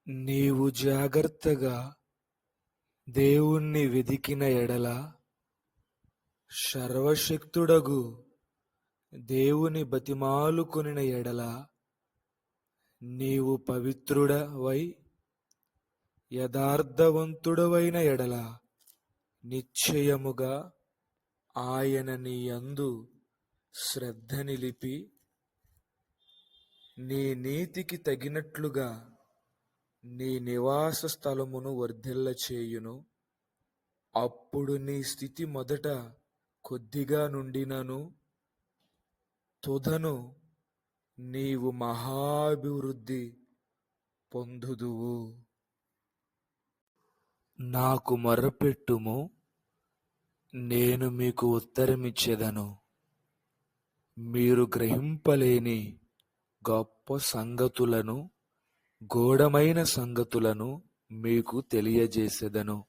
నీవు జాగ్రత్తగా దేవుణ్ణి వెదికిన ఎడల సర్వశక్తుడగు దేవుని బతిమాలుకొనిన ఎడల నీవు పవిత్రుడవై యథార్థవంతుడవైన ఎడల నిశ్చయముగా ఆయన నీ యందు శ్రద్ధ నిలిపి నీ నీతికి తగినట్లుగా నీ నివాస స్థలమును వర్ధిల్ల చేయును. అప్పుడు నీ స్థితి మొదట కొద్దిగా నుండినను తుదను నీవు మహాభివృద్ధి పొందుదువు. నాకు మొరపెట్టుము, నేను మీకు ఉత్తరమిచ్చెదను. మీరు గ్రహింపలేని గొప్ప సంగతులను, గూఢమైన సంగతులను మీకు తెలియజేసెదను.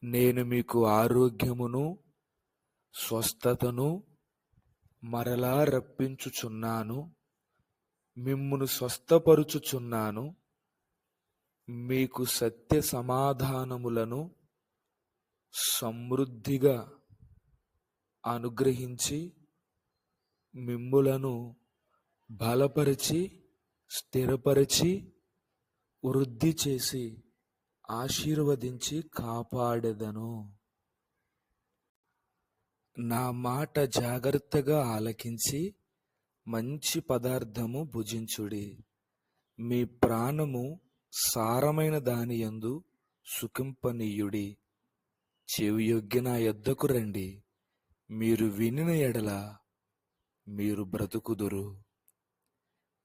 నేను మీకు ఆరోగ్యమును స్వస్థతను మరలా రప్పించుచున్నాను. మిమ్మును స్వస్థపరుచుచున్నాను. మీకు సత్య సమాధానములను సమృద్ధిగా అనుగ్రహించి మిమ్ములను బలపరిచి స్థిరపరిచి వృద్ధి చేసి ఆశీర్వదించి కాపాడెదను. నా మాట జాగ్రత్తగా ఆలకించి మంచి పదార్థము భుజించుడి. మీ ప్రాణము సారమైన దానియందు సుఖింపనీయుడి. చెవియొగ్గి నా యొద్దకు రండి. మీరు వినిన ఎడల మీరు బ్రతుకుదురు.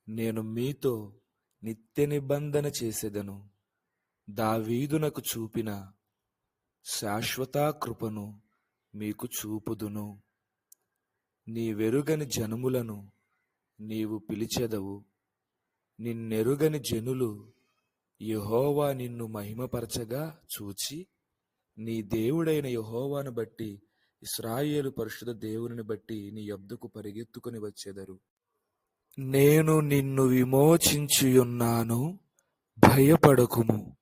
నేను మీతో నిత్య నిబంధన చేసెదను. దావీదునకు చూపిన శాశ్వత కృపను మీకు చూపుదును. నీవెరుగని జనములను నీవు పిలిచెదవు. నిన్నెరుగని జనులు యెహోవా నిన్ను మహిమపరచగా చూచి, నీ దేవుడైన యెహోవాను బట్టి, ఇశ్రాయేలు పరిశుద్ధ దేవుని బట్టి నీ యొద్దకు పరిగెత్తుకుని వచ్చెదరు. నేను నిన్ను విమోచించియున్నాను, భయపడకుము.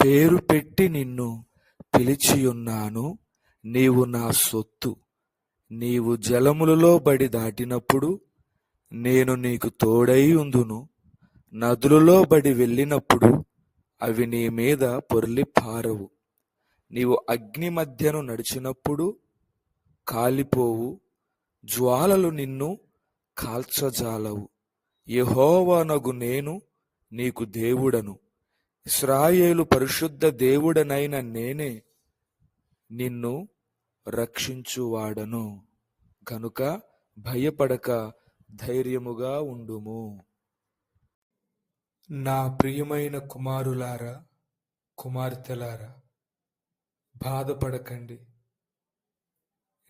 పేరు పెట్టి నిన్ను పిలిచియున్నాను. నీవు నా సొత్తు. నీవు జలములలో బడి దాటినప్పుడు నేను నీకు తోడై ఉందును. నదులలో బడి వెళ్ళినప్పుడు అవి నీ మీద పొర్లి పారవు. నీవు అగ్ని మధ్యను నడిచినప్పుడు కాలిపోవు. జ్వాలలు నిన్ను కాల్చజాలవు. యెహోవానగు నేను నీకు దేవుడను. ఇశ్రాయేలు పరిశుద్ధ దేవుడనైన నేనే నిన్ను రక్షించువాడను. కనుక భయపడక ధైర్యముగా ఉండుము. నా ప్రియమైన కుమారులారా, కుమార్తెలారా, బాధపడకండి.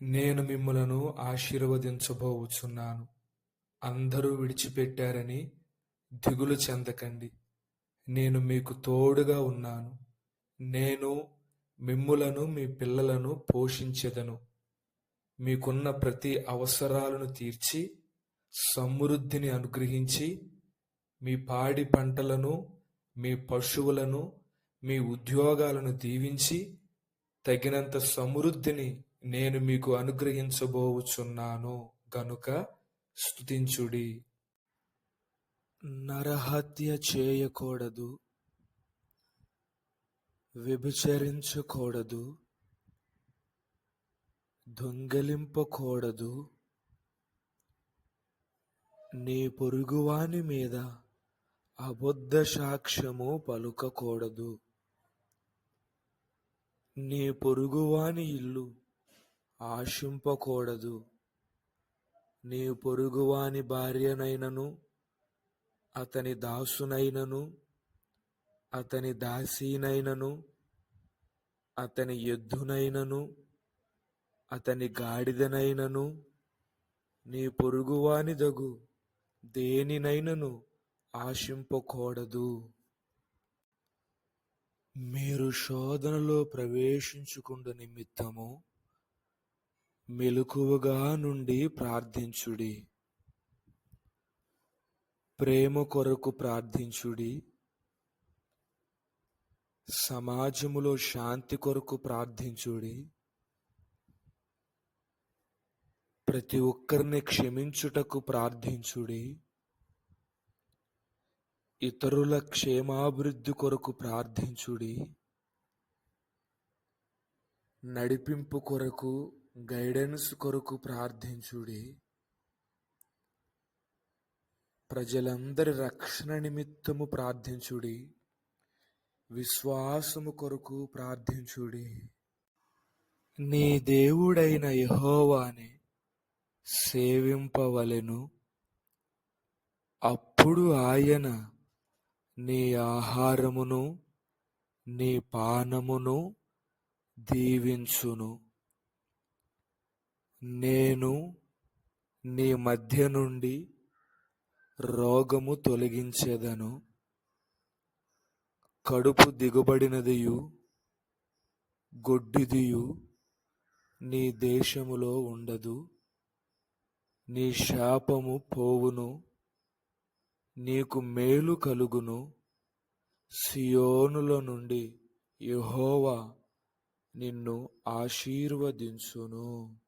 నేను మిమ్ములను ఆశీర్వదించబోచున్నాను. అందరూ విడిచిపెట్టారని దిగులు చెందకండి. నేను మీకు తోడుగా ఉన్నాను. నేను మిమ్ములను మీ పిల్లలను పోషించెదను. మీకున్న ప్రతి అవసరాలను తీర్చి సమృద్ధిని అనుగ్రహించి మీ పాడి పంటలను, మీ పశువులను, మీ ఉద్యోగాలను దీవించి తగినంత సమృద్ధిని నేను మీకు అనుగ్రహించబోచున్నాను. గనుక స్తుతించుడి. నరహత్య చేయకూడదు, వ్యభిచరించకూడదు, దొంగిలింపకూడదు, నీ పొరుగువాని మీద అబద్ధ సాక్ష్యము పలుకకూడదు, నీ పొరుగువాని ఇల్లు ఆశింపకూడదు, నీ పొరుగువాని భార్యనైనను, అతని దాసునైనను, అతని దాసీనైనను, అతని ఎద్దునైనను, అతని గాడిదనైనను, నీ పొరుగువానిదగు దేనినైనను ఆశింపకూడదు. మీరు శోధనలో ప్రవేశించుకుండు నిమిత్తము మెలకువగా నుండి ప్రార్థించుడి. ప్రేమ కొరకు ప్రార్థించుడి. సమాజములో శాంతి కొరకు ప్రార్థించుడి. ప్రతి ఒక్కరిని క్షమించుటకు ప్రార్థించుడి. ఇతరుల క్షేమాభివృద్ధి కొరకు ప్రార్థించుడి. నడిపింపు కొరకు, గైడెన్స్ కొరకు ప్రార్థించుడి. ప్రజలందరి రక్షణ నిమిత్తము ప్రార్థించుడి. విశ్వాసము కొరకు ప్రార్థించుడి. నీ దేవుడైన యెహోవాని సేవింపవలెను. అప్పుడు ఆయన నీ ఆహారమును నీ పానమును దీవించును. నేను నీ మధ్య నుండి రోగము తొలగించెదను. కడుపు దిగుబడినదియు గొడ్డిదియు నీ దేశములో ఉండదు. నీ శాపము పోవును, నీకు మేలు కలుగును. సియోనులో నుండి యెహోవా నిన్ను ఆశీర్వదించును.